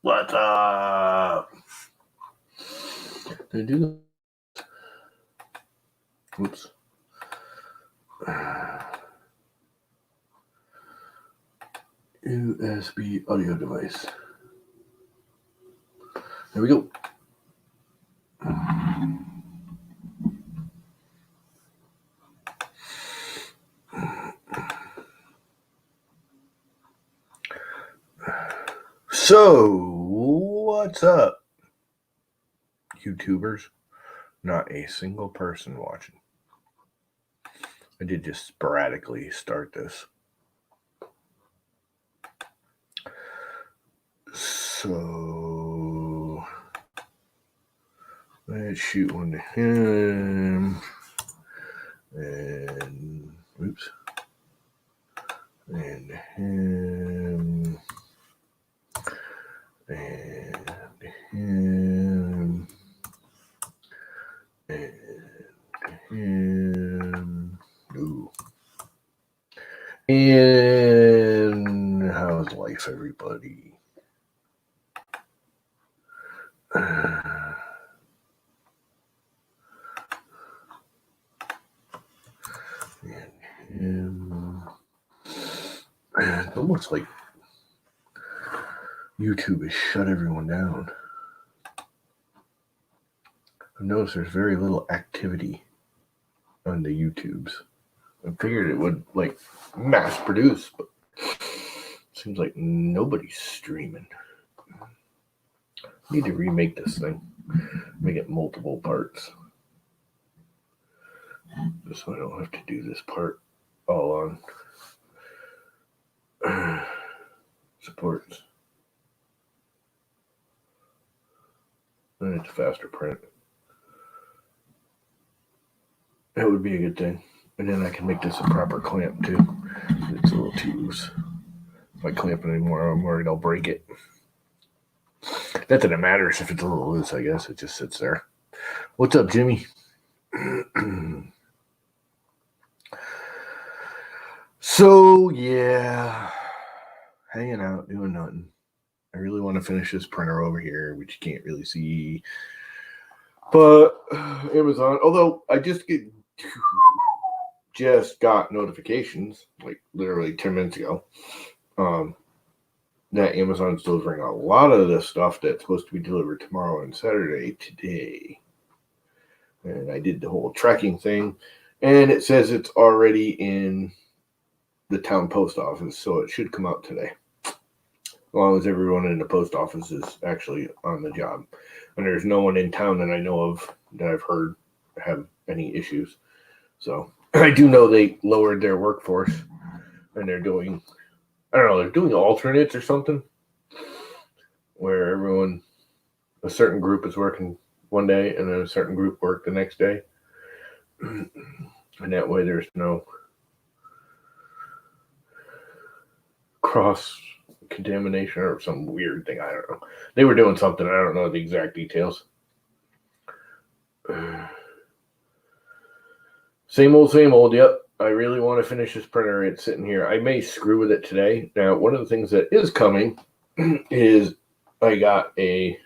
What's up? Did I do that? Whoops. USB audio device. There we go. So, what's up, YouTubers? Not a single person watching. I did just sporadically start this. So, let's shoot one to him. And, oops. And him. And him. And him. Ooh. And how's life, everybody? And him. It's almost like YouTube has shut everyone down. I've noticed there's very little activity on the YouTubes. I figured it would like mass produce, but it seems like nobody's streaming. I need to remake this thing, make it multiple parts, just so I don't have to do this part all on supports. And it's a faster print. That would be a good thing. And then I can make this a proper clamp too. It's a little too loose. If I clamp it anymore, I'm worried I'll break it. Not that it matters if it's a little loose, I guess. It just sits there. What's up, Jimmy? So, yeah. Hanging out, doing nothing. I really want to finish this printer over here, which you can't really see. But Amazon, although I just got notifications, like literally 10 minutes ago, that Amazon's delivering a lot of the stuff that's supposed to be delivered tomorrow and Saturday today. And I did the whole tracking thing, and it says it's already in the town post office, so it should come out today. As long as everyone in the post office is actually on the job. And there's no one in town that I know of that I've heard have any issues. So I do know they lowered their workforce, and they're doing, I don't know, they're doing alternates or something where everyone, a certain group is working one day and then a certain group work the next day. And that way there's no cross contamination or some weird thing. I don't know. They were doing something. I don't know the exact details. Same old. Yep. I really want to finish this printer. It's sitting here. I may screw with it today. Now, one of the things that is coming is I got a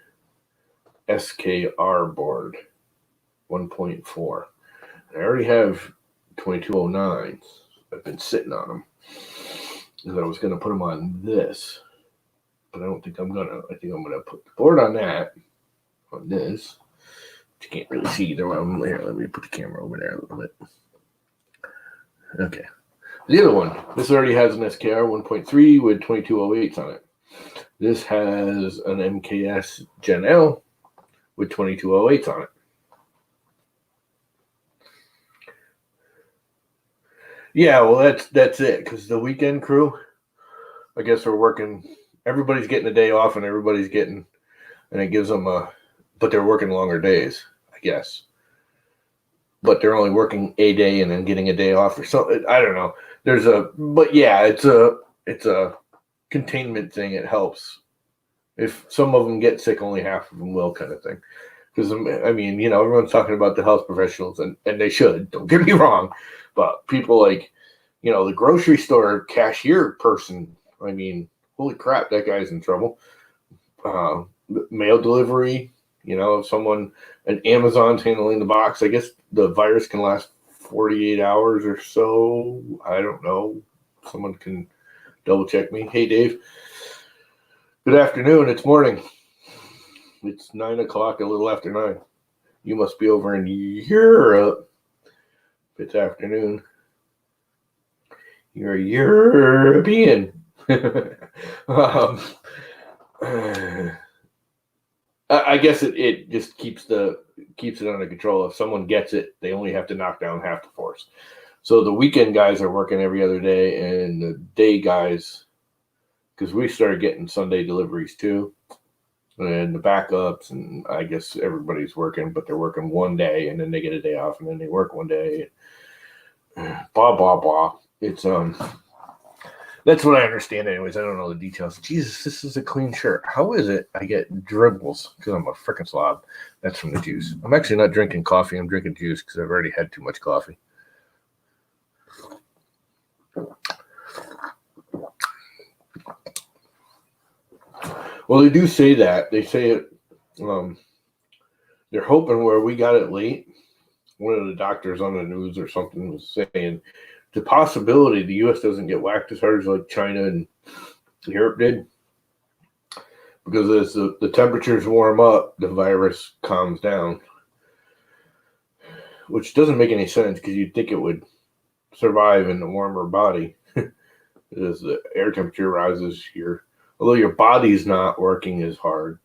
SKR board 1.4. I already have 2209s. I've been sitting on them. Because I was going to put them on this. But I don't think I'm going to. I think I'm going to put the board on that. On this. But you can't really see either one. Here, let me put the camera over there a little bit. Okay. The other one. This already has an SKR 1.3 with 2208s on it. This has an MKS Gen L with 2208s on it. Yeah, well, that's it. Because the weekend crew, I guess we're working. Everybody's getting a day off, and everybody's getting, and it gives them but they're working longer days, I guess. But they're only working a day and then getting a day off or something. I don't know. But yeah, it's a containment thing. It helps. If some of them get sick, only half of them will, kind of thing. Because, I mean, you know, everyone's talking about the health professionals, and they should. Don't get me wrong. But people like, you know, the grocery store cashier person, I mean, holy crap, that guy's in trouble. mail delivery. If an Amazon's handling the box, I guess the virus can last 48 hours or so. I don't know. Someone can double check me. Hey, Dave. Good afternoon. It's morning. It's 9 o'clock, a little after 9. You must be over in Europe. It's afternoon. You're European. I guess it just keeps it under control. If someone gets it, they only have to knock down half the force. So the weekend guys are working every other day, and the day guys, because we started getting Sunday deliveries too, and the backups, and I guess everybody's working, but they're working one day, and then they get a day off, and then they work one day. Blah blah blah. It's That's what I understand anyways. I don't know the details. Jesus, this is a clean shirt. How is it I get dribbles? Because I'm a freaking slob. That's from the juice. I'm actually not drinking coffee. I'm drinking juice because I've already had too much coffee. Well, they do say that. They say it. They're hoping where we got it late. One of the doctors on the news or something was saying the possibility the U.S. doesn't get whacked as hard as like China and Europe did, because as the temperatures warm up, the virus calms down, which doesn't make any sense because you'd think it would survive in the warmer body. As the air temperature rises, although your body's not working as hard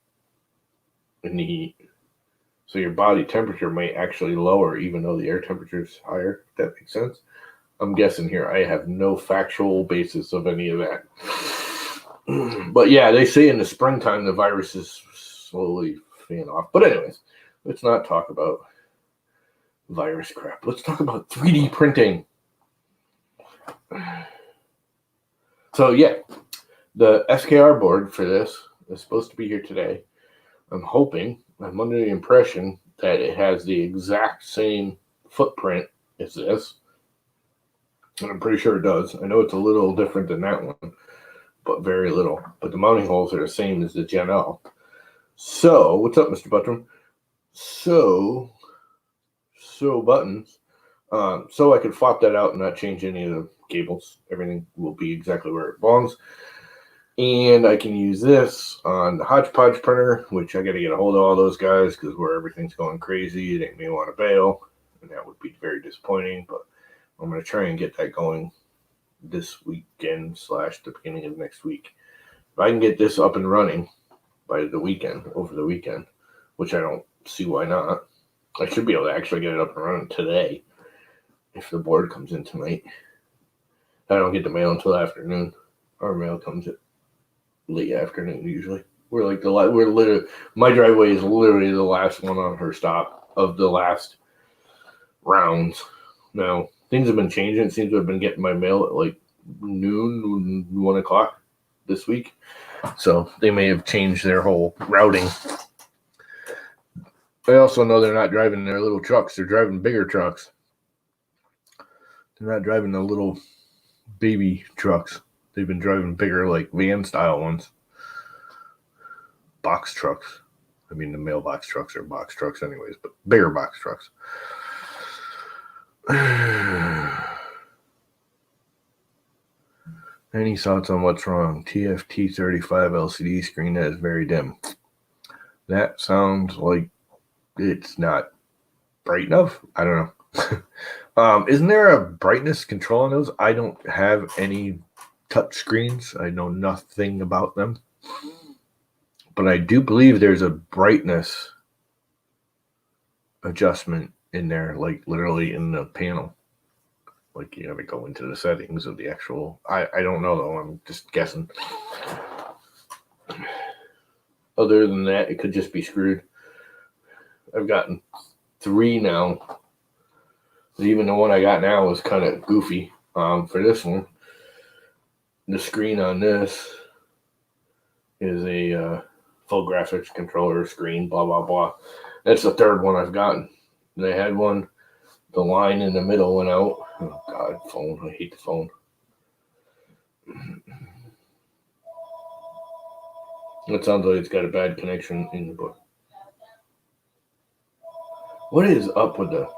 in the heat, so your body temperature may actually lower even though the air temperature is higher. If that makes sense. I'm guessing here. I have no factual basis of any of that. But yeah, they say in the springtime the virus is slowly fading off. But anyways, let's not talk about virus crap. Let's talk about 3D printing. So yeah, the SKR board for this is supposed to be here today. I'm under the impression that it has the exact same footprint as this. And I'm pretty sure it does. I know it's a little different than that one, but very little. But the mounting holes are the same as the Gen L. So, what's up, Mr. Buttram? So buttons. So I could flop that out and not change any of the cables. Everything will be exactly where it belongs. And I can use this on the Hodgepodge printer, which I got to get a hold of all those guys because where everything's going crazy, they may want to bail. And that would be very disappointing, but I'm going to try and get that going this weekend / the beginning of next week. If I can get this up and running by over the weekend, which I don't see why not. I should be able to actually get it up and running today if the board comes in tonight. I don't get the mail until afternoon. Our mail comes at late afternoon usually. My driveway is literally the last one on her stop of the last rounds. Now, things have been changing. It seems to have been getting my mail at like noon, 1 o'clock this week. So they may have changed their whole routing. I also know they're not driving their little trucks. They're driving bigger trucks. They're not driving the little baby trucks. They've been driving bigger, like van style ones. Box trucks. I mean, the mailbox trucks are box trucks anyways, but bigger box trucks. Any thoughts on what's wrong? TFT35 LCD screen that is very dim. That sounds like it's not bright enough. I don't know. Isn't there a brightness control on those? I don't have any touch screens. I know nothing about them. But I do believe there's a brightness adjustment in there, like literally in the panel. Like you have to go into the settings of the actual. I don't know though. I'm just guessing. Other than that, it could just be screwed. I've gotten 3 now. Even the one I got now is kind of goofy. For this one, the screen on this is a full graphics controller screen. Blah blah blah. That's the 3rd one I've gotten. They had one. The line in the middle went out. Oh, God, phone. I hate the phone. It sounds like it's got a bad connection in the book. What is up with the...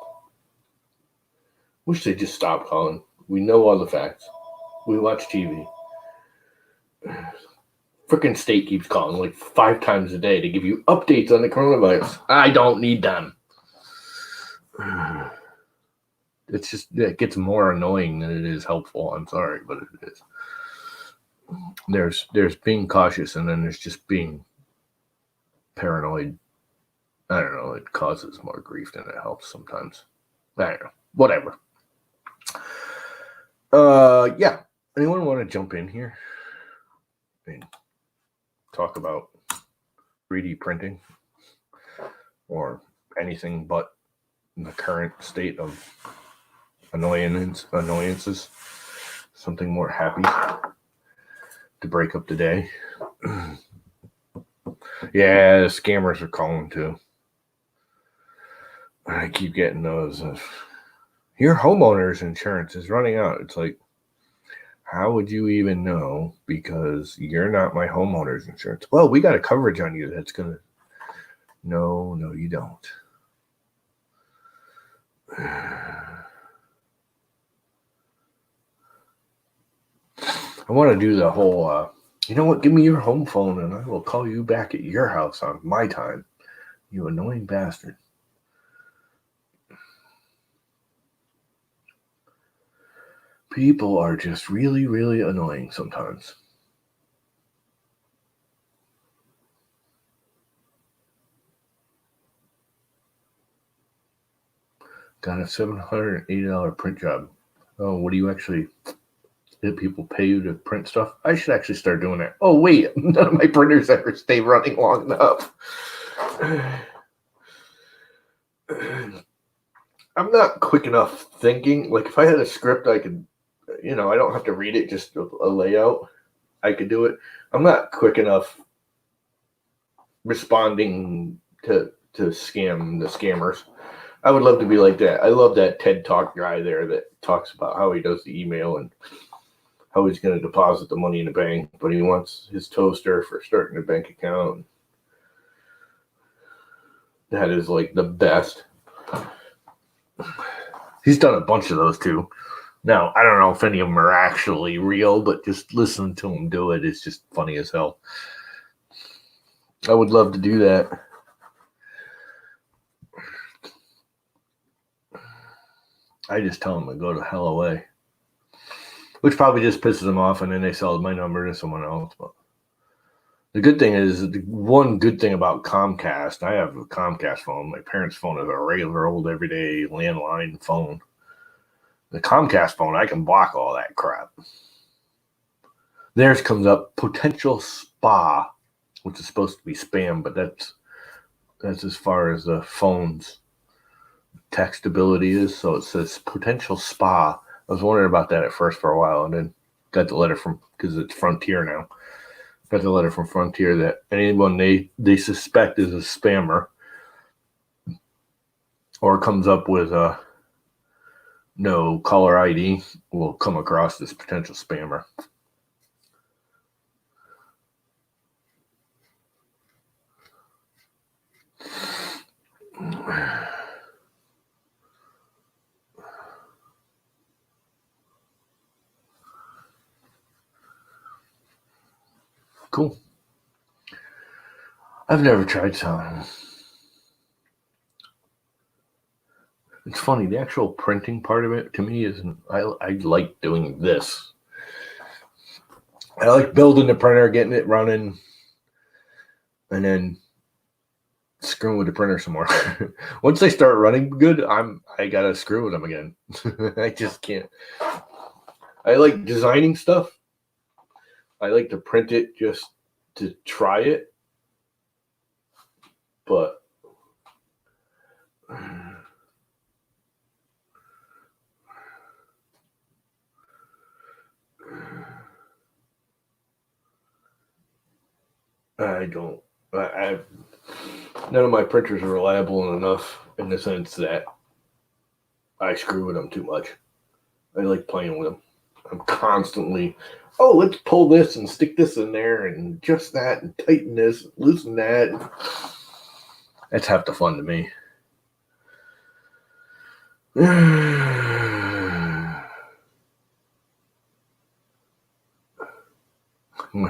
Wish they just stop calling. We know all the facts. We watch TV. Freaking state keeps calling like 5 times a day to give you updates on the coronavirus. I don't need them. It's just, it gets more annoying than it is helpful. I'm sorry, but it is. There's being cautious, and then there's just being paranoid. I don't know. It causes more grief than it helps sometimes. I don't know. Whatever. Yeah. Anyone want to jump in here and talk about 3D printing or anything but the current state of annoyances? Something more happy to break up the day. Yeah, the scammers are calling too. I keep getting those. Your homeowner's insurance is running out. It's like, how would you even know? Because you're not my homeowner's insurance. Well, we got a coverage on you that's going to... No, you don't. I want to do the whole, you know what, give me your home phone and I will call you back at your house on my time. You annoying bastard. People are just really, really annoying sometimes. Got a $780 print job. Oh, what do you actually... Did people pay you to print stuff? I should actually start doing that. Oh, wait, none of my printers ever stay running long enough. I'm not quick enough thinking. Like, if I had a script, I could, I don't have to read it, just a layout. I could do it. I'm not quick enough responding to scam the scammers. I would love to be like that. I love that TED Talk guy there that talks about how he does the email and how he's going to deposit the money in the bank, but he wants his toaster for starting a bank account. That is like the best. He's done a bunch of those too. Now, I don't know if any of them are actually real, but just listening to him do it is just funny as hell. I would love to do that. I just tell them to go to hell away. Which probably just pisses them off, and then they sell my number to someone else. But the good thing is, the one good thing about Comcast, I have a Comcast phone. My parents' phone is a regular old everyday landline phone. The Comcast phone, I can block all that crap. Theirs comes up potential spa, which is supposed to be spam, but that's as far as the phone's textability is. So it says potential spa. I was wondering about that at first for a while, and then got the letter from, because it's Frontier now, got the letter from Frontier that anyone they suspect is a spammer or comes up with no caller ID will come across this potential spammer. Cool. I've never tried selling. It's funny, the actual printing part of it to me isn't. I like doing this. I like building the printer, getting it running, and then screwing with the printer some more. Once they start running good, I gotta screw with them again. I just can't. I like designing stuff. I like to print it just to try it, but I don't. None of my printers are reliable enough in the sense that I screw with them too much. I like playing with them. I'm constantly, oh, let's pull this and stick this in there and adjust that and tighten this, loosen that. That's half the fun to me.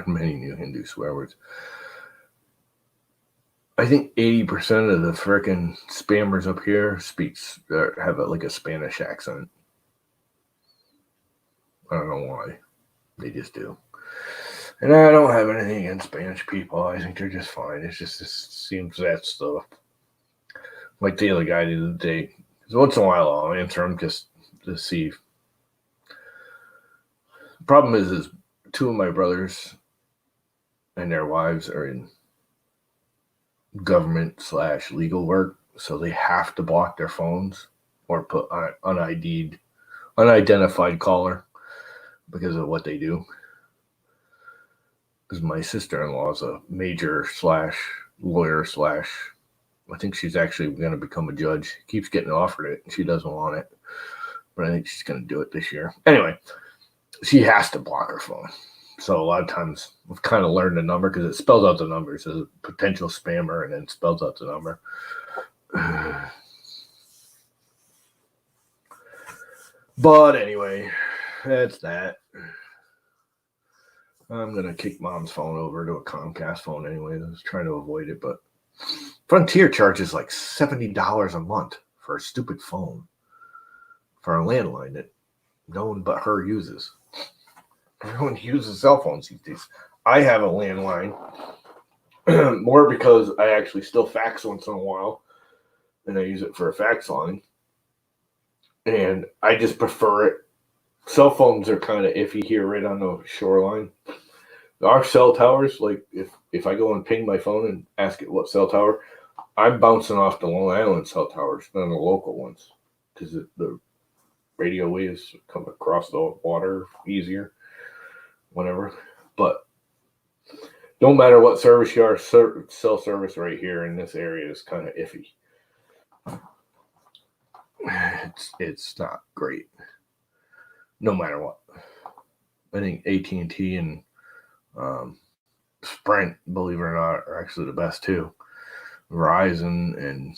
Many new Hindu swear words. I think 80% of the frickin' spammers up here have a Spanish accent. I don't know why. They just do. And I don't have anything against Spanish people. I think they're just fine. It seems that's like the other guy the other day. Once in a while I'll answer him just to see. The problem is two of my brothers and their wives are in government/legal work, so they have to block their phones or put on unidentified caller because of what they do. Because my sister-in-law is a major/lawyer/ I think she's actually going to become a judge. She keeps getting offered it, and she doesn't want it. But I think she's going to do it this year. Anyway, she has to block her phone. So a lot of times I've kind of learned the number because it spells out the numbers as a potential spammer and then spells out the number. But anyway, that's that. I'm going to kick mom's phone over to a Comcast phone anyway. I was trying to avoid it, but Frontier charges like $70 a month for a stupid phone, for a landline that no one but her uses. Everyone uses cell phones these days. I have a landline, more because I actually still fax once in a while, and I use it for a fax line. And I just prefer it. Cell phones are kind of iffy here right on the shoreline. Our cell towers, like if I go and ping my phone and ask it what cell tower, I'm bouncing off the Long Island cell towers, not the local ones, because the radio waves come across the water easier, whatever. But no matter what service you are, cell service right here in this area is kind of iffy. It's not great, no matter what. I think AT&T and Sprint, believe it or not, are actually the best too. Verizon and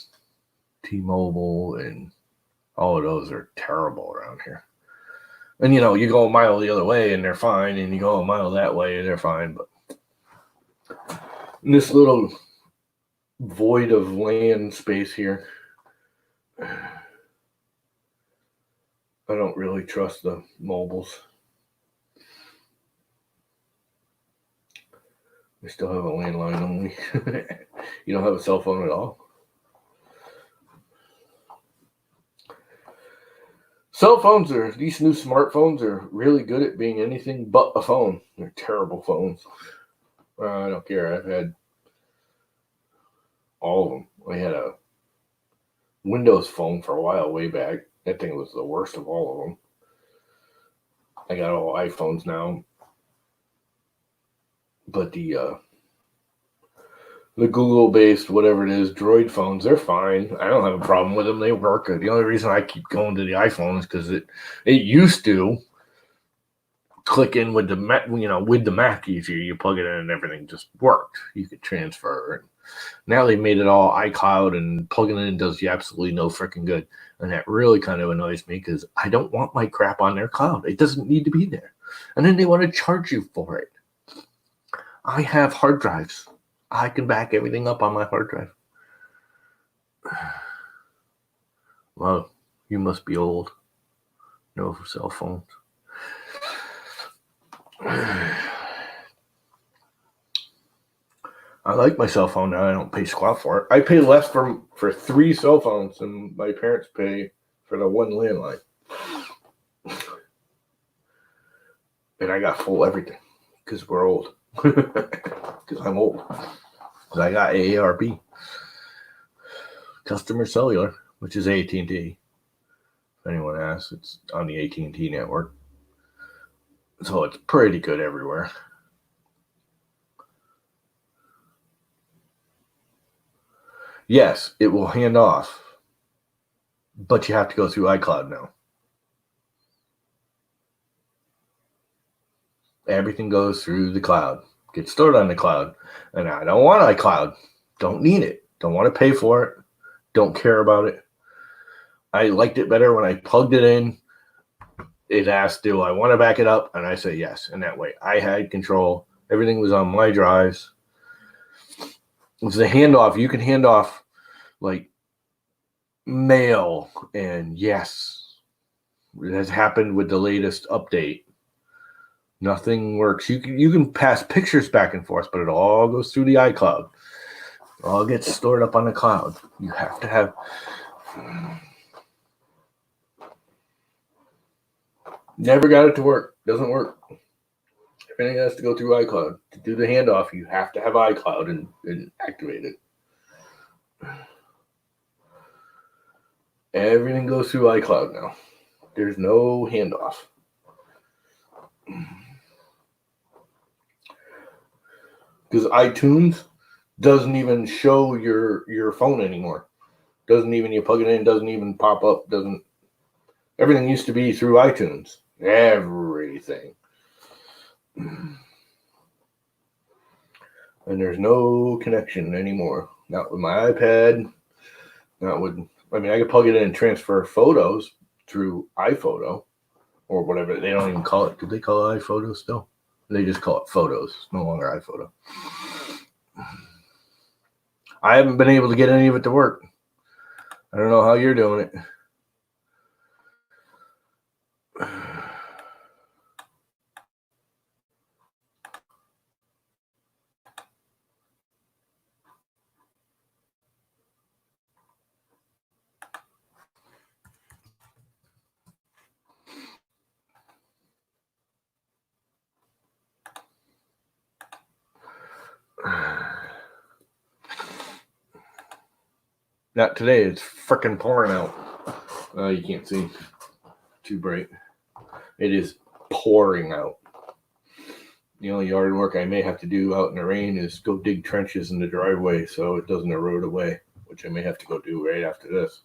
T-Mobile and all of those are terrible around here. And you go a mile the other way and they're fine, and you go a mile that way and they're fine. But in this little void of land space here, I don't really trust the mobiles. I still have a landline only. You don't have a cell phone at all? Cell phones these new smartphones are really good at being anything but a phone. They're terrible phones. I don't care. I've had all of them. I had a Windows phone for a while way back. That thing was the worst of all of them. I got all iPhones now. But the Google-based, whatever it is, Droid phones, they're fine. I don't have a problem with them. They work. The only reason I keep going to the iPhone is because it used to click in with the Mac easier. You plug it in and everything just worked. You could transfer. Now they made it all iCloud, and plugging it in does you absolutely no freaking good. And that really kind of annoys me because I don't want my crap on their cloud. It doesn't need to be there. And then they want to charge you for it. I have hard drives. I can back everything up on my hard drive. Well, you must be old. No cell phones. I like my cell phone now. I don't pay squat for it. I pay less for 3 cell phones than my parents pay for the 1 landline. And I got full everything because we're old. Because I'm old. Because I got AARP. Customer Cellular, which is AT&T. If anyone asks, it's on the AT&T network. So it's pretty good everywhere. Yes, it will hand off. But you have to go through iCloud now. Everything goes through the cloud, gets stored on the cloud. And I don't want iCloud. Don't need it. Don't want to pay for it. Don't care about it. I liked it better when I plugged it in. It asked, do I want to back it up? And I say yes. And that way I had control. Everything was on my drives. It was the handoff. You can hand off like mail. And yes, it has happened with the latest update. Nothing works. You can pass pictures back and forth, but it all goes through the iCloud. It all gets stored up on the cloud. You have to have. Never got it to work. Doesn't work. Everything has to go through iCloud. To do the handoff, you have to have iCloud and activate it. Everything goes through iCloud now. There's no handoff. Because iTunes doesn't even show your phone anymore. Doesn't even, you plug it in, doesn't even pop up. Doesn't. Everything used to be through iTunes. Everything. And there's no connection anymore. Not with my iPad. Not with, I mean, I could plug it in and transfer photos through iPhoto or whatever. They don't even call it. Do they call it iPhoto still? They just call it Photos. It's no longer iPhoto. I haven't been able to get any of it to work. I don't know how you're doing it. Not today. It's freaking pouring out. You can't see. Too bright. It is pouring out. The only yard work I may have to do out in the rain is go dig trenches in the driveway so it doesn't erode away, which I may have to go do right after this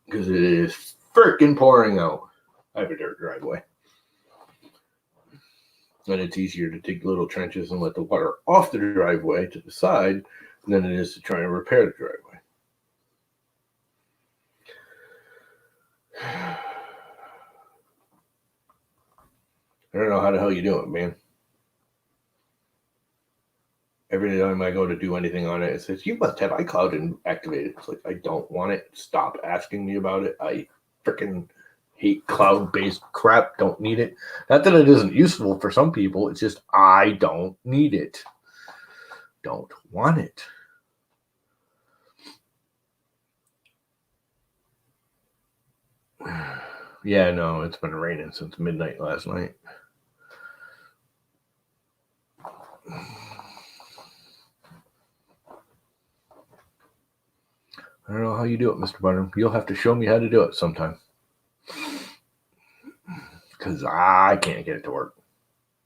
because it is freaking pouring out. I have a dirt driveway. And it's easier to dig little trenches and let the water off the driveway to the side than it is to try and repair the driveway. I don't know how the hell you do it, man. Every time I go to do anything on it, it says, you must have iCloud activated. It's like, I don't want it. Stop asking me about it. I freaking hate cloud-based crap. Don't need it. Not that it isn't useful for some people. It's just I don't need it. Don't want it. Yeah, no, it's been raining since midnight last night. I don't know how you do it, Mr. Barnum. You'll have to show me how to do it sometime. Because I can't get it to work.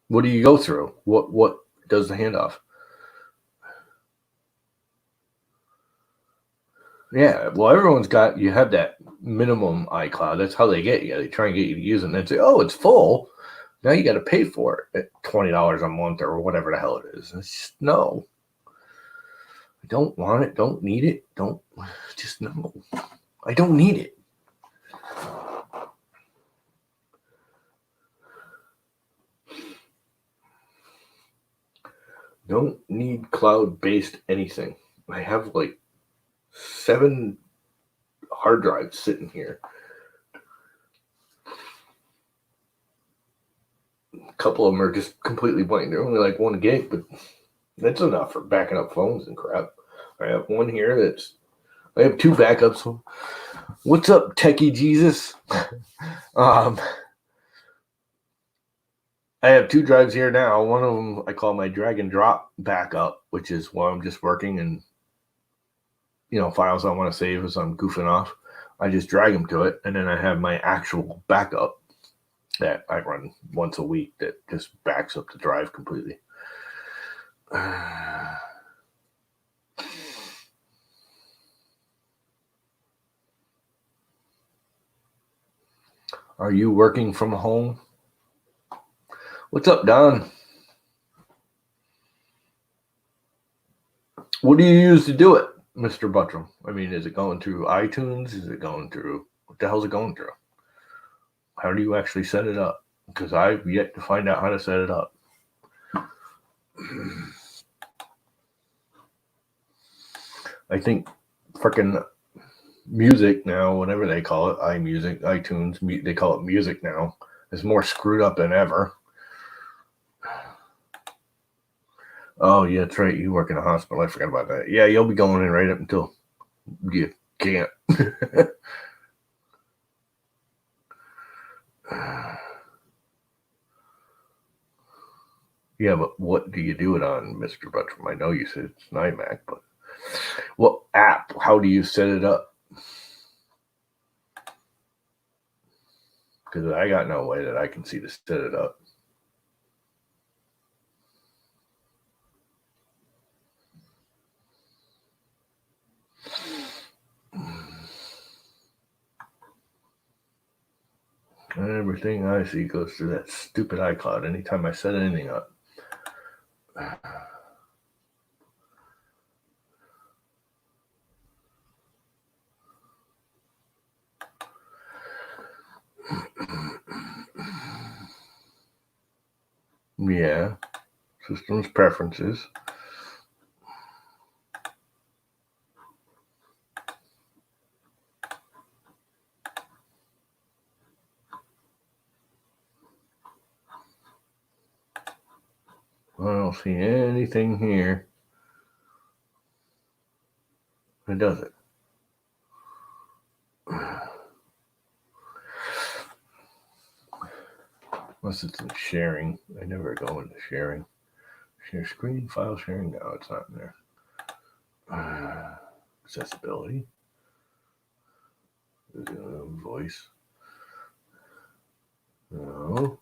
What do you go through? What does the handoff? Yeah, well, everyone's got, you have that minimum iCloud. That's how they get you. They try and get you to use it and then say, oh, it's full. Now you got to pay for it at $20 a month or whatever the hell it is. It's just, no. I don't want it. Don't need it. Don't, just no. I don't need it. Don't need cloud-based anything. I have like 7 hard drives sitting here. A couple of them are just completely blank. They're only like 1 gig, but that's enough for backing up phones and crap. I have one here I have 2 backups. What's up, Techie Jesus? I have 2 drives here now. One of them I call my drag and drop backup, which is while I'm just working and, files I want to save as I'm goofing off. I just drag them to it. And then I have my actual backup that I run once a week that just backs up the drive completely. Are you working from home? What's up, Don? What do you use to do it, Mr. Buttram? I mean, is it going through iTunes? Is it going through, what the hell's it going through? How do you actually set it up? Because I've yet to find out how to set it up. I think freaking music now, whatever they call it, iMusic, iTunes, they call it music now, is more screwed up than ever. Oh, yeah, that's right. You work in a hospital. I forgot about that. Yeah, you'll be going in right up until you can't. Yeah, but what do you do it on, Mr. Buttram? I know you said it's an iMac, but what app? How do you set it up? Because I got no way that I can see to set it up. Everything I see goes through that stupid iCloud anytime I set anything up. Yeah, systems preferences. I don't see anything here that does it. Unless it's in sharing. I never go into sharing. Share screen, file sharing. No, it's not in there. Accessibility. Voice. No.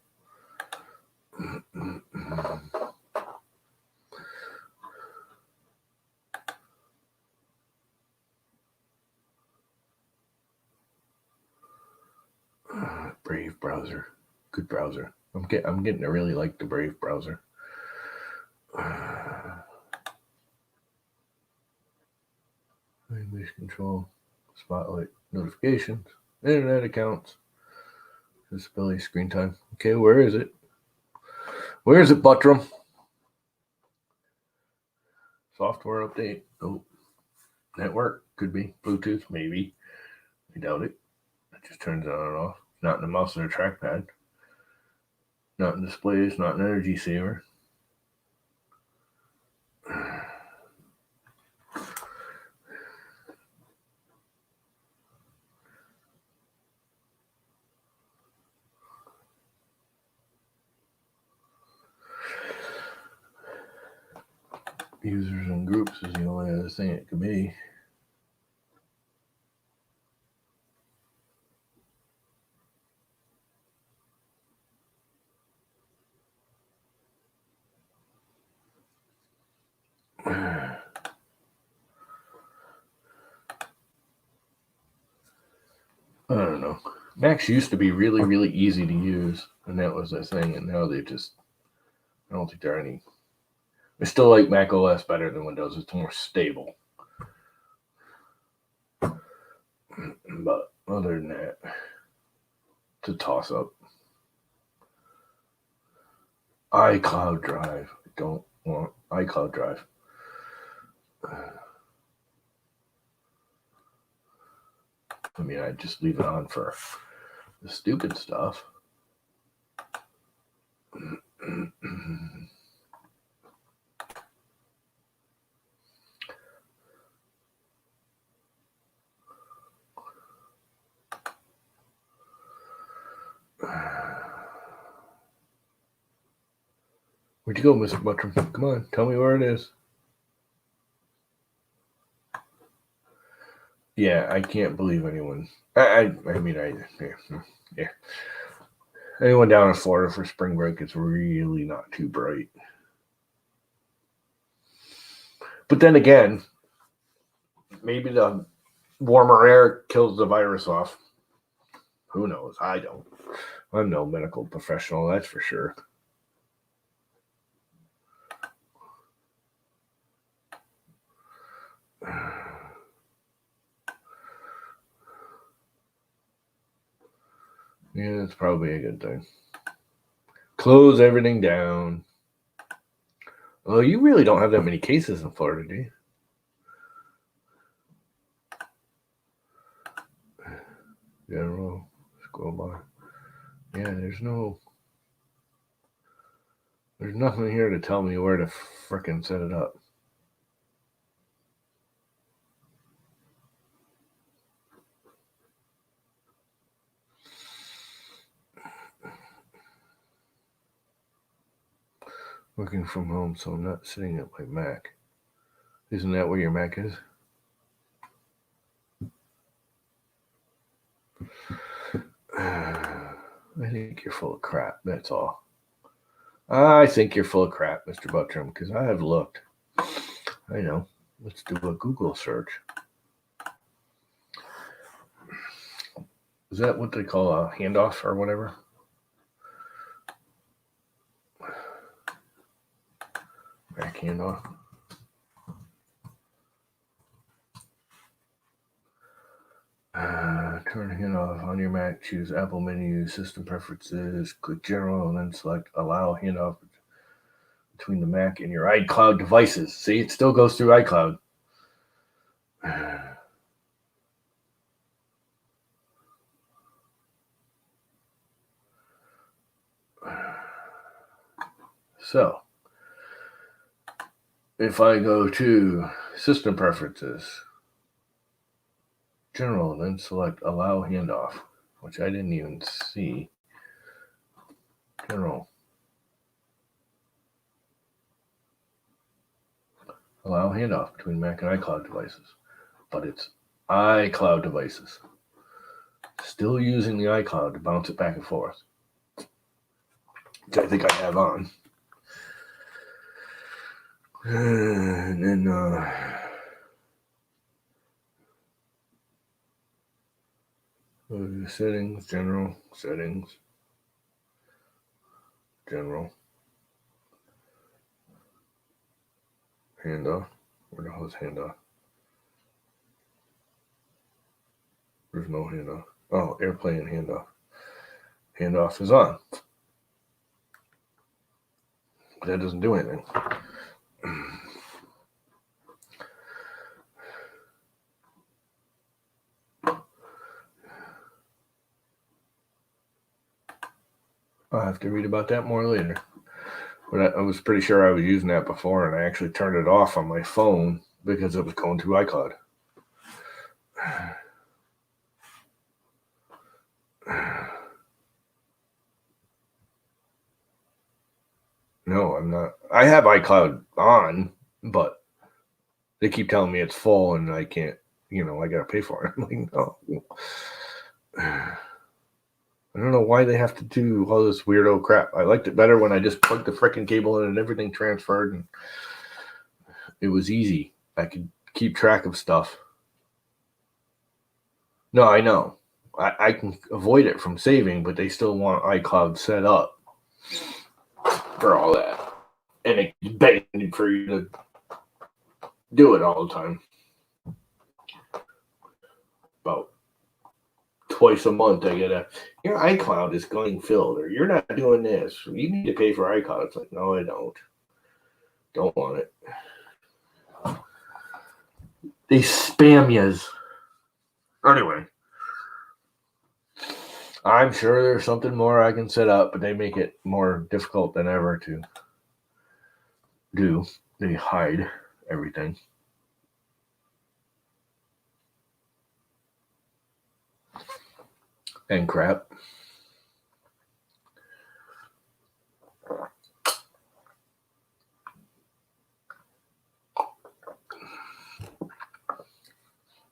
Brave browser. Good browser. I'm getting to really like the Brave browser. Language control, spotlight, notifications, internet accounts, disability, screen time. Okay, where is it? Where is it, Buttram? Software update. Oh, network could be Bluetooth, maybe. I doubt it. It just turns on and off. Not in the mouse or the trackpad. Not in displays. Not in energy saver. Users and groups is the only other thing it could be. I don't know. Macs used to be really, really easy to use, and that was the thing. And now I don't think there are any. I still like Mac OS better than Windows. It's more stable. But other than that, it's a toss up. iCloud Drive. I don't want iCloud Drive. I mean, I just leave it on for the stupid stuff. Where'd you go, Mr. Buttram? Come on, tell me where it is. Yeah, I can't believe anyone. I mean, yeah. Anyone down in Florida for spring break is really not too bright. But then again, maybe the warmer air kills the virus off. Who knows? I don't. I'm no medical professional, that's for sure. Yeah, that's probably a good thing. Close everything down. Oh, you really don't have that many cases in Florida, do you? General, scroll by. Yeah, there's nothing here to tell me where to frickin' set it up. Working from home, so I'm not sitting at my Mac. Isn't that where your Mac is? I think you're full of crap, that's all. I think you're full of crap, Mr. Buttram, because I have looked. I know. Let's do a Google search. Is that what they call a handoff or whatever? Mac handoff. Turn handoff on your Mac. Choose Apple menu, system preferences. Click General, and then select Allow handoff between the Mac and your iCloud devices. See, it still goes through iCloud. So, if I go to System Preferences, General, then select Allow Handoff, which I didn't even see. General. Allow handoff between Mac and iCloud devices. But it's iCloud devices. Still using the iCloud to bounce it back and forth, which I think I have on. And then settings, general, settings, general, handoff. Where the hell is handoff? There's no handoff. Oh, airplane handoff. Handoff is on. That doesn't do anything. I'll have to read about that more later. But I was pretty sure I was using that before, and I actually turned it off on my phone because it was going through iCloud. No, I'm not. I have iCloud on, but they keep telling me it's full and I can't, I got to pay for it. I'm like, no. I don't know why they have to do all this weirdo crap. I liked it better when I just plugged the frickin' cable in and everything transferred, and it was easy. I could keep track of stuff. No, I know. I can avoid it from saving, but they still want iCloud set up for all that. And it's begging for you to do it all the time. About twice a month, I get your iCloud is going filled, or you're not doing this. You need to pay for iCloud. It's like, no, I don't. Don't want it. They spam yous. Anyway, I'm sure there's something more I can set up, but they make it more difficult than ever to do. They hide everything. And crap.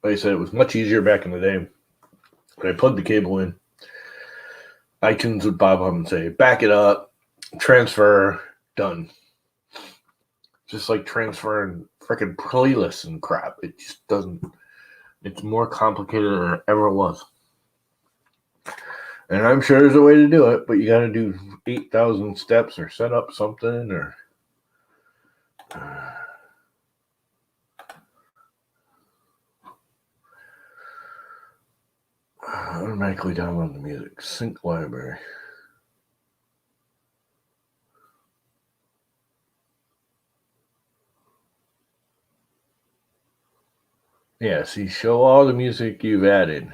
Like I said, it was much easier back in the day. When I plugged the cable in, iTunes would pop up and say, back it up, transfer, done. Just like transferring freaking playlists and crap. It just doesn't, it's more complicated than it ever was. And I'm sure there's a way to do it, but you got to do 8,000 steps or set up something or. I don't Automatically download the music. Sync library. Yeah, see, show all the music you've added,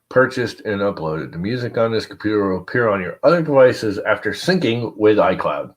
purchased, and uploaded. The music on this computer will appear on your other devices after syncing with iCloud.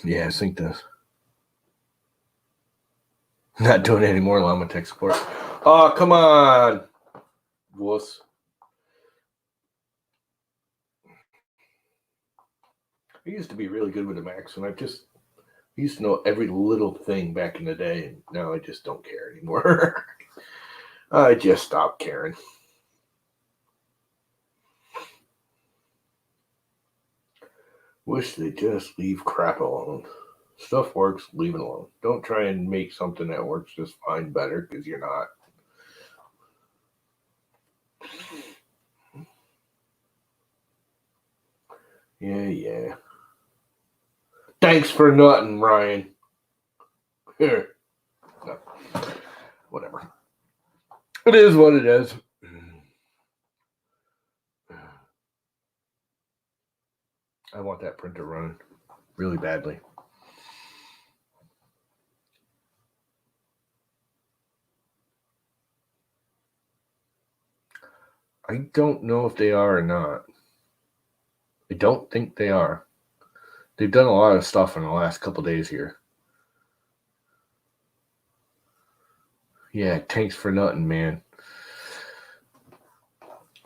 Yeah, sync this. Not doing any more Llama Tech support. Oh, come on, wuss. I used to be really good with the Macs, and I used to know every little thing back in the day, and now I just don't care anymore. I just stopped caring. Wish they just leave crap alone. Stuff works, leave it alone. Don't try and make something that works just fine better, because you're not. Yeah. Thanks for nothing, Ryan. Here. No. Whatever. It is what it is. I want that printer running really badly. I don't know if they are or not. I don't think they are. They've done a lot of stuff in the last couple days here. Yeah, thanks for nothing, man.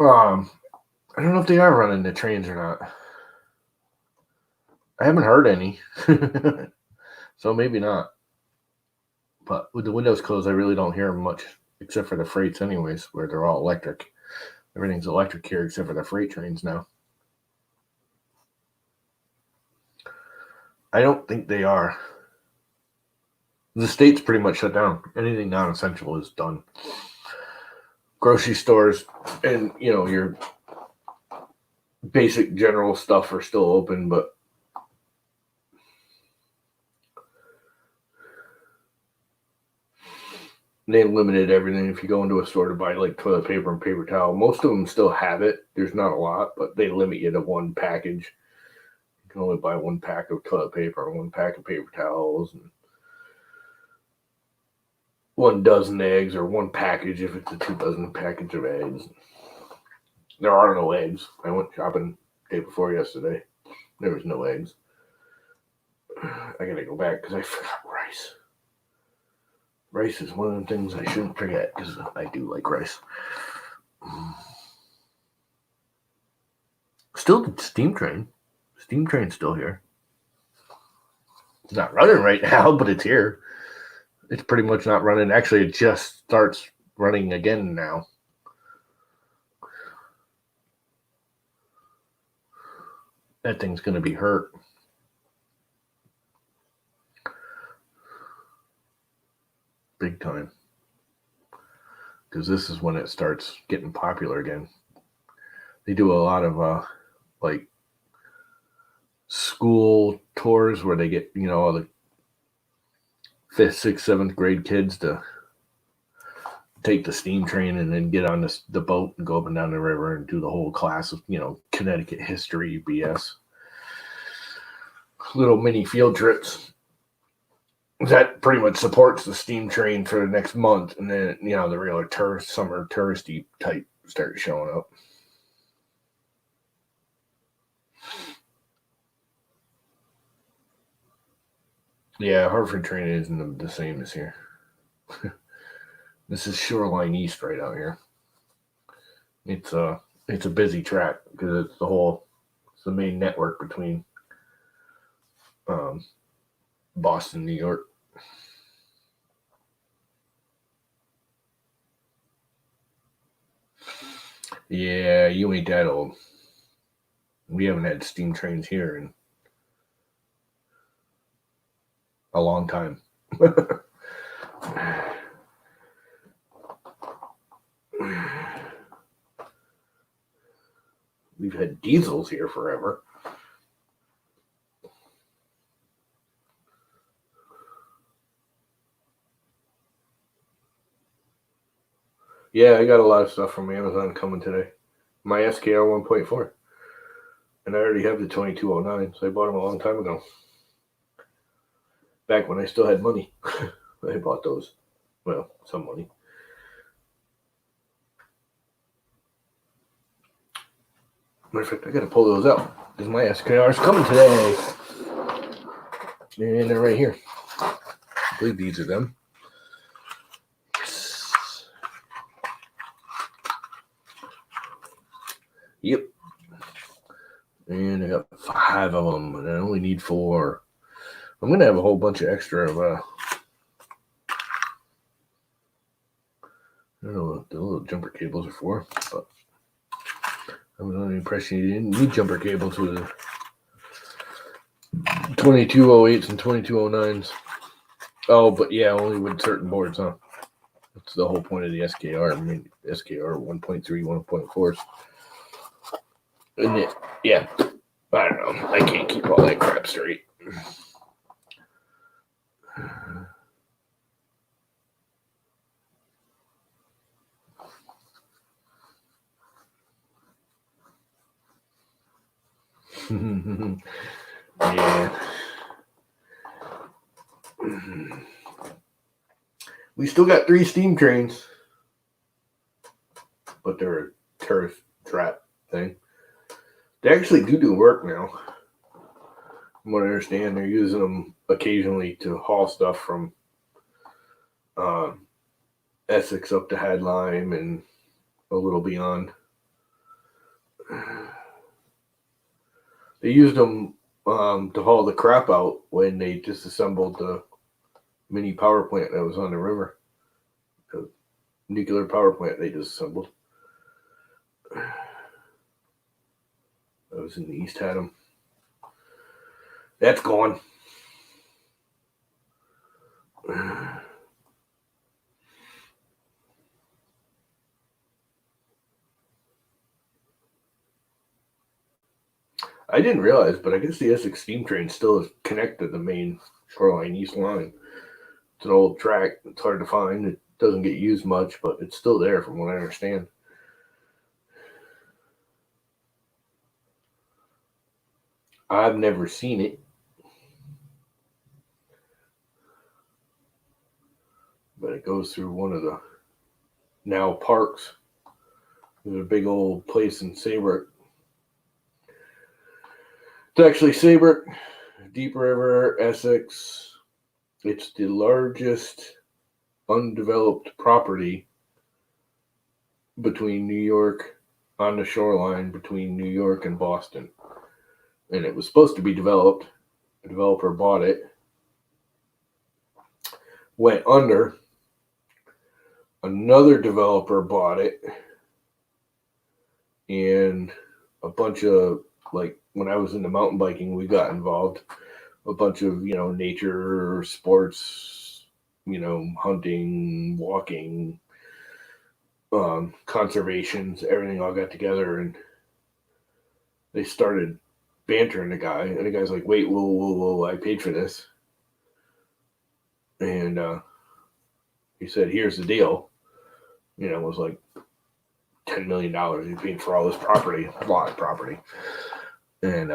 I don't know if they are running the trains or not. I haven't heard any. So maybe not. But with the windows closed, I really don't hear much, except for the freights anyways, where they're all electric. Everything's electric here except for the freight trains now. I don't think they are. The state's pretty much shut down. Anything non-essential is done. Grocery stores and, your basic general stuff are still open, but they limited everything. If you go into a store to buy like toilet paper and paper towel, most of them still have it. There's not a lot, but they limit you to one package. You can only buy one pack of toilet paper, one pack of paper towels, and 1 dozen eggs, or one package if it's a 2 dozen package of eggs. There are no eggs. I went shopping the day before yesterday. There was no eggs. I gotta go back because I forgot rice. Rice is one of the things I shouldn't forget because I do like rice. Still the steam train. Steam train's still here. It's not running right now, but it's here. It's pretty much not running. Actually, it just starts running again now. That thing's going to be hurt. Big time. Because this is when it starts getting popular again. They do a lot of like school tours where they get, all the 5th, 6th, 7th grade kids to take the steam train and then get on the boat and go up and down the river and do the whole class of, Connecticut history BS. Little mini field trips. That pretty much supports the steam train for the next month. And then, the regular summer touristy type start showing up. Yeah, Hartford train isn't the same as here. This is Shoreline East right out here. It's a busy track because it's the main network between Boston, New York. Yeah, you ain't that old. We haven't had steam trains here in a long time. We've had diesels here forever. Yeah, I got a lot of stuff from Amazon coming today. My SKR 1.4. And I already have the 2209, so I bought them a long time ago. Back when I still had money. I bought those. Well, some money. Matter of fact, I gotta pull those out because my SKR's coming today. And they're right here. I believe these are them. Yep. And I got 5 of them, and I only need 4. I'm gonna have a whole bunch of extra of I don't know what the little jumper cables are for, but I was under the impression you didn't need jumper cables with 2208s and 2209s. Oh, but yeah, only with certain boards, huh? That's the whole point of the SKR. I mean, SKR 1.3, 1.4s. And it, yeah, I don't know. I can't keep all that crap straight. Yeah. We still got 3 steam trains, but they're a tourist trap thing. They actually do work now. From what I understand, they're using them occasionally to haul stuff from Essex up to Hadlime and a little beyond. They used them to haul the crap out when they disassembled the mini power plant that was on the river. The nuclear power plant they disassembled. That was in the East Haddam. That's gone. I didn't realize, but I guess the Essex steam train still is connected to the main shoreline east line. It's an old track. It's hard to find. It doesn't get used much, but it's still there from what I understand. I've never seen it. But it goes through one of the now parks. There's a big old place in Saybrook. It's actually Saybrook, Deep River, Essex. It's the largest undeveloped property between New York, on the shoreline between New York and Boston. And it was supposed to be developed. A developer bought it, went under. Another developer bought it, and a bunch of, like, when I was into mountain biking, we got involved. A bunch of, nature sports, hunting, walking, conservations, everything all got together, and they started bantering the guy, and the guy's like, wait, whoa, I paid for this. And he said, here's the deal. It was like $10 million he paid for all this property, a lot of property. And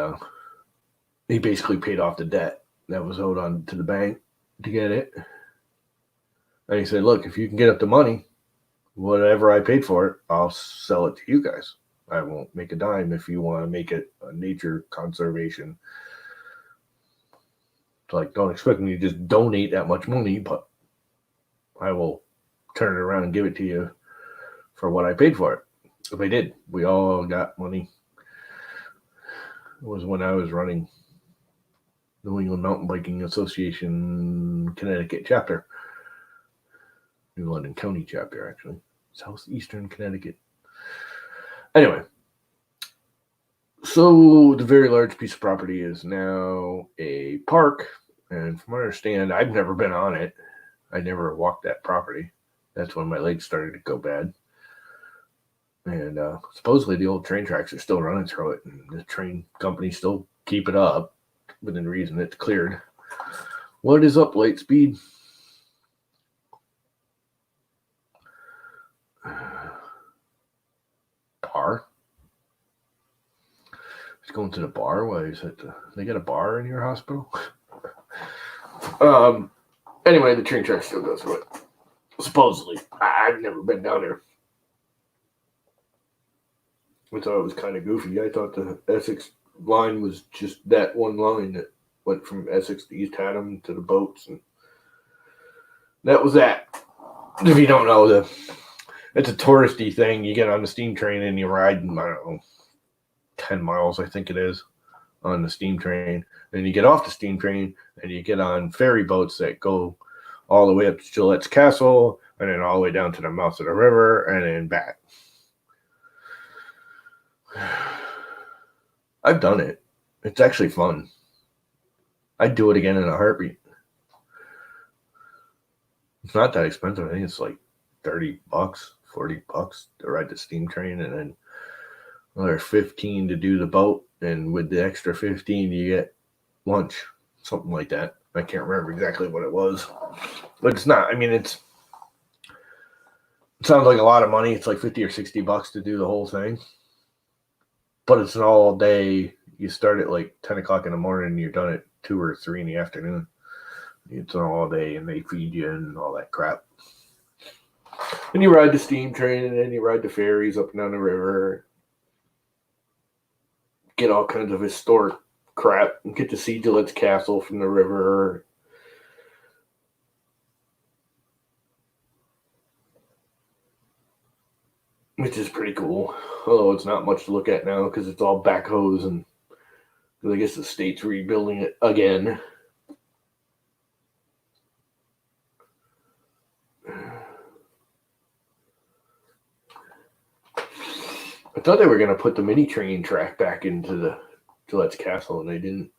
he basically paid off the debt that was owed on to the bank to get it. And he said, look, if you can get up the money, whatever I paid for it, I'll sell it to you guys. I won't make a dime if you want to make it a nature conservation. It's like, don't expect me to just donate that much money, but I will turn it around and give it to you for what I paid for it. So they did. We all got money. It was when I was running New England Mountain Biking Association Connecticut chapter. New London County chapter, actually. Southeastern Connecticut. Anyway, so the very large piece of property is now a park, And from what I understand, I've never been on it. I never walked that property. That's when my legs started to go bad. And supposedly the old train tracks are still running through it, and the train company still keep it up within reason. It's cleared. What is up, Lightspeed? Bar? He's going to the bar? Why is it? They got a bar in your hospital? Anyway, the train track still goes through it. Supposedly. I've never been down there. I thought it was kind of goofy. I thought the Essex line was just that one line that went from Essex to East Haddam to the boats, and that was that. If you don't know, it's a touristy thing. You get on the steam train and you ride, I don't know, 10 miles, I think it is, on the steam train. Then you get off the steam train and you get on ferry boats that go all the way up to Gillette's Castle and then all the way down to the mouth of the river and then back. I've done it. It's actually fun. I'd do it again in a heartbeat. It's not that expensive. I think it's like $30, $40 to ride the steam train, and then another $15 to do the boat. And with the extra $15, you get lunch, something like that. I can't remember exactly what it was, but it's not. I mean, it sounds like a lot of money. It's like $50 or $60 to do the whole thing, but it's an all day. You start at like 10 o'clock in the morning, and you're done at 2 or 3 in the afternoon. It's an all day, and they feed you and all that crap. And you ride the steam train, and then you ride the ferries up and down the river. Get all kinds of historic crap and get to see Gillette's Castle from the river. Which is pretty cool. Although it's not much to look at now because it's all backhoes, and I guess the state's rebuilding it again. I thought they were going to put the mini train track back into the Gillette's Castle, and they didn't.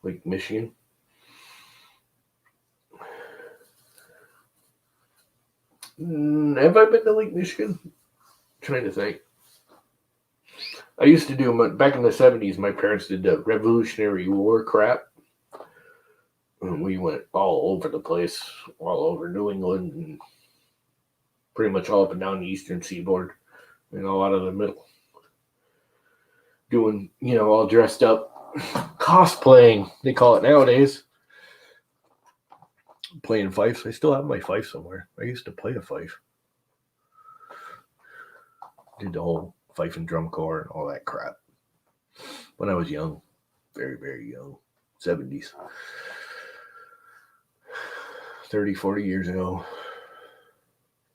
Lake Michigan. Have I been to Lake Michigan? I'm trying to think. I used to do, back in the 70s, my parents did the Revolutionary War crap. And we went all over the place, all over New England, and pretty much all up and down the eastern seaboard, and all out of the middle. Doing, all dressed up, cosplaying, they call it nowadays. Playing fifes. I still have my fife somewhere. I used to play a fife. Did the whole fife and drum corps and all that crap when I was young. Very, very young. 70s. 30, 40 years ago.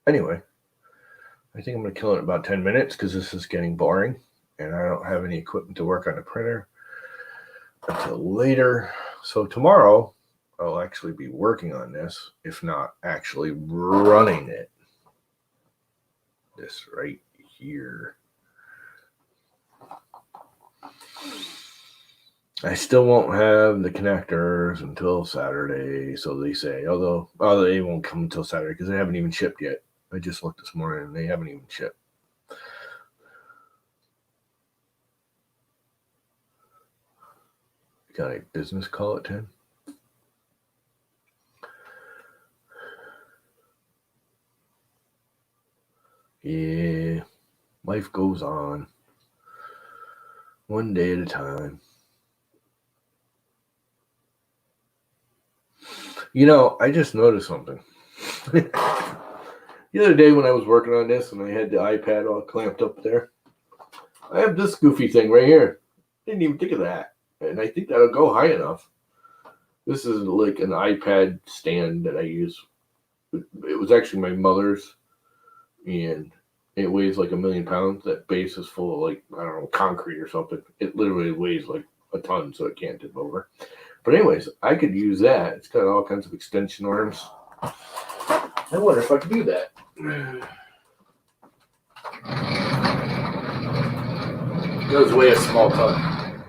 Anyway, I think I'm going to kill it in about 10 minutes because this is getting boring and I don't have any equipment to work on the printer until later. So tomorrow I'll actually be working on this, if not actually running it. This right here. I still won't have the connectors until Saturday, so they say. Although they won't come until Saturday because they haven't even shipped yet. I just looked this morning and they haven't even shipped. Got a business call at 10. Yeah, life goes on. One day at a time. I just noticed something. The other day when I was working on this and I had the iPad all clamped up there, I have this goofy thing right here. Didn't even think of that. And I think that'll go high enough. This is like an iPad stand that I use. It was actually my mother's, and it weighs like 1,000,000 pounds. That base is full of like, I don't know, concrete or something. It literally weighs like a ton, so it can't tip over. But anyways, I could use that. It's got all kinds of extension arms. I wonder if I could do that. Goes away a small ton.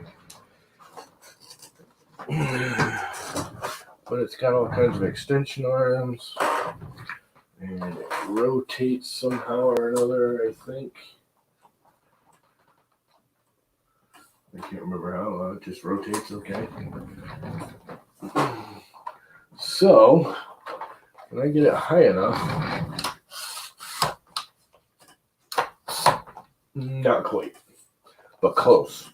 But it's got all kinds of extension arms. And it rotates somehow or another, I think. I can't remember how. It just rotates, okay. So, when I get it high enough, not quite, but close.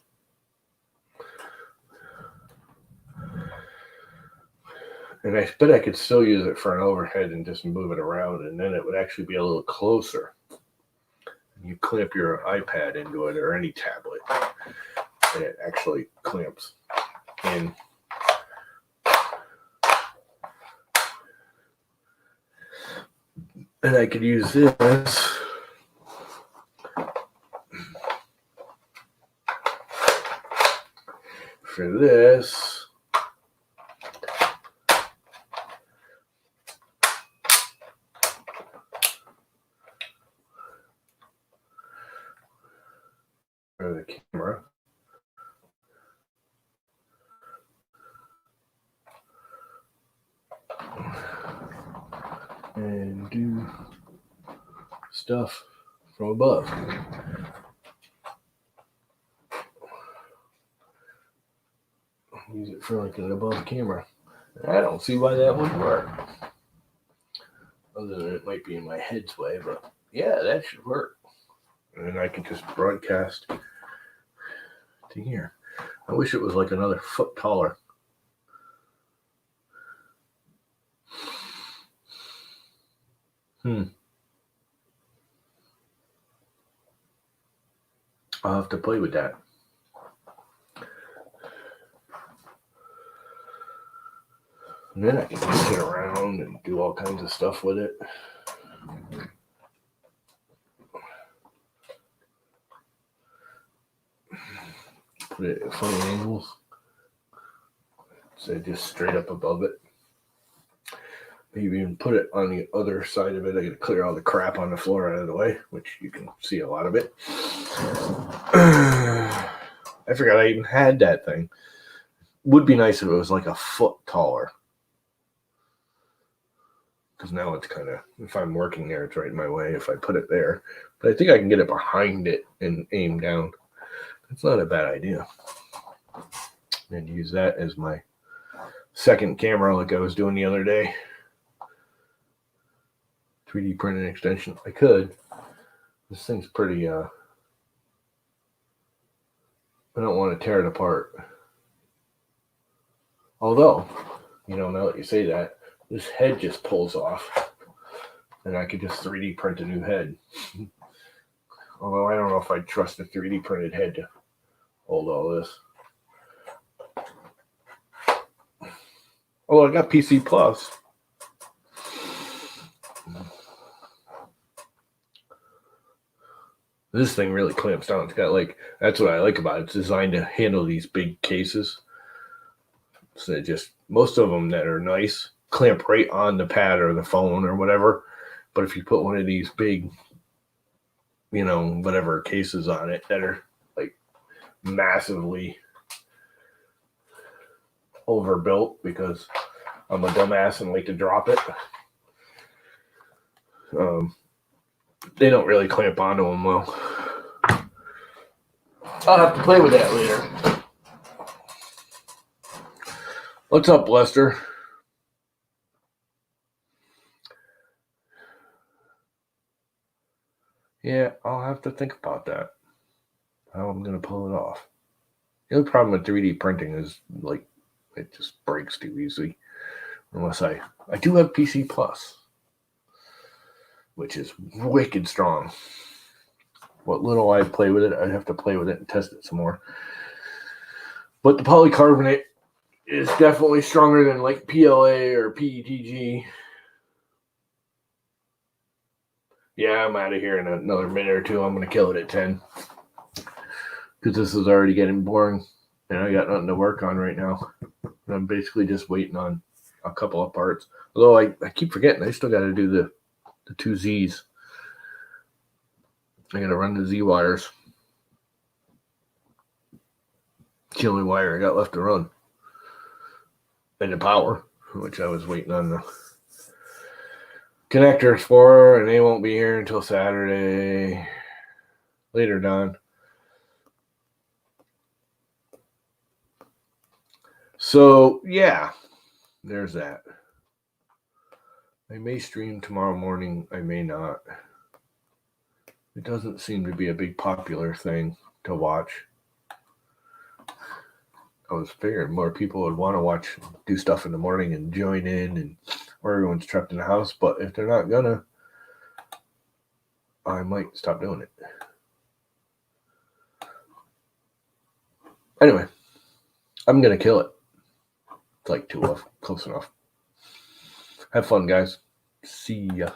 And I bet I could still use it for an overhead and just move it around, and then it would actually be a little closer. You clamp your iPad into it or any tablet, and it actually clamps in. And I could use this for this. For the camera. And do stuff from above. Use it for like an above camera. I don't see why that wouldn't work. Other than it might be in my head's way, but yeah, that should work. And then I can just broadcast to here. I wish it was like another foot taller. I'll have to play with that. And then I can sit around and do all kinds of stuff with it. Put it at funny angles. So just straight up above it. Maybe even put it on the other side of it. I gotta clear all the crap on the floor out of the way, which you can see a lot of it. I forgot I even had that thing. Would be nice if it was like a foot taller. Because now it's kind of, if I'm working there, it's right in my way if I put it there. But I think I can get it behind it and aim down. That's not a bad idea. And use that as my second camera like I was doing the other day. 3D printed extension. I could. This thing's pretty, I don't want to tear it apart. Although, now that you say that, this head just pulls off. And I could just 3D print a new head. Although I don't know if I'd trust a 3D printed head to hold all this. Oh, I got PC Plus. This thing really clamps down. It's got that's what I like about it. It's designed to handle these big cases. So most of them that are nice clamp right on the pad or the phone or whatever. But if you put one of these big, whatever cases on it that are like massively overbuilt because I'm a dumbass and like to drop it. They don't really clamp onto them well. I'll have to play with that later. What's up, Lester? Yeah, I'll have to think about that. How I'm going to pull it off. The other problem with 3D printing is it just breaks too easily. Unless I do have PC Plus, which is wicked strong. What little I play with it, I'd have to play with it and test it some more. But the polycarbonate is definitely stronger than like PLA or PETG. Yeah, I'm out of here in another minute or two. I'm going to kill it at 10. Because this is already getting boring. And I got nothing to work on right now. And I'm basically just waiting on a couple of parts. Although I keep forgetting, I still got to do the 2 Z's. I gotta run the Z wires. It's the only wire I got left to run. And the power, which I was waiting on the connectors for, and they won't be here until Saturday. Later, Don. So, yeah, there's that. I may stream tomorrow morning. I may not. It doesn't seem to be a big popular thing to watch. I was figuring more people would want to do stuff in the morning and join in, and or everyone's trapped in the house. But if they're not gonna, I might stop doing it. Anyway, I'm gonna kill it. It's like 2 off, close enough. Have fun, guys. See ya.